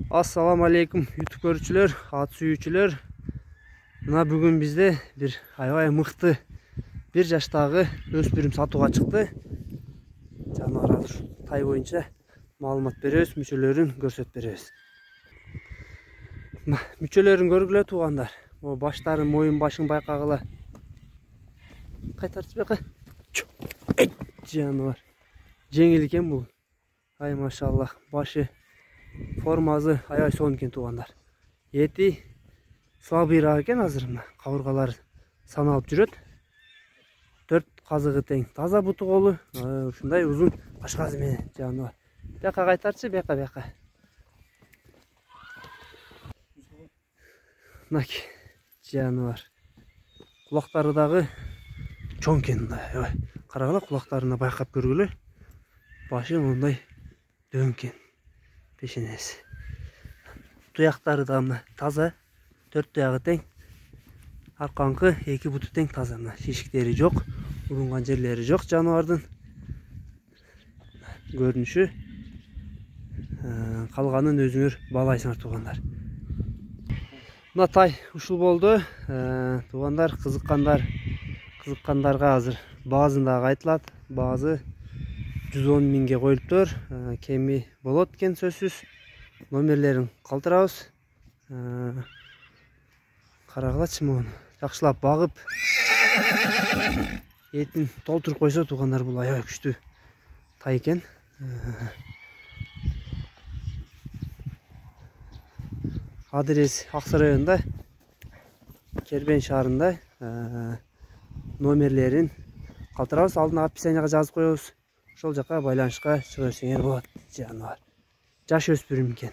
Assalamu alaikum YouTube көрүүчүлөр, ат сүйүүчүлөр. Мына бүгүн бизде бир аябай мыкты 1 жаштагы өспүрүм сатууга чыкты. Жаныбар азыр тай боюнча маалымат беребиз, мүчөлөрүн көрсөтүп беребиз. Мүчөлөрүн көргүлө туугандар. Могу баштарын, моюн башын байкагыла. Кайтарчы бака. Жаныбар. Жеңил экен бул. Ай машаллах, башы формасы аябай сонун экен туугандар. Эти слабыйраак экен азыр мына. Кабыргалар саналып жүрөт. 4 казыгы тең. Таза буту колу, ушундай узун башказы менен жаныбар. Бияка кайтарчы, бияка. Мынаки жаныбар. Кулактары дагы чоң экен мындай. Карагыла кулактарына байкап көргүлө. Башы мындай дөңкен. Пешенесі. Туяқтары да мына таза, 4 туяғы тең. Арқаңқы 2 буту тең таза мына. Шешіктері жоқ, урунған жерлері жоқ жануардың. Көрініші. Қалғанын өзіңер балайсыңар туғандар. Мына тай ушул болды. Туғандар, қызыққандарға азыр баазындағы айтылат. Баазы 110 миңге коюлуптур. Кеми болот экен сөзсүз. Номерлерин калтырабыз. Карагылачы муну. Жакшылап багып, этин толтуруп койсо туугандар, бул аябай күчтүү тай экен. Адрес Аксы районунда, Кербен шаарында. Номерлерин калтырабыз, алдына описанияга жазып коебуз. Ошол жака байланышка чыга берсеңер болот жаныбар. Жаш өспүрүм экен.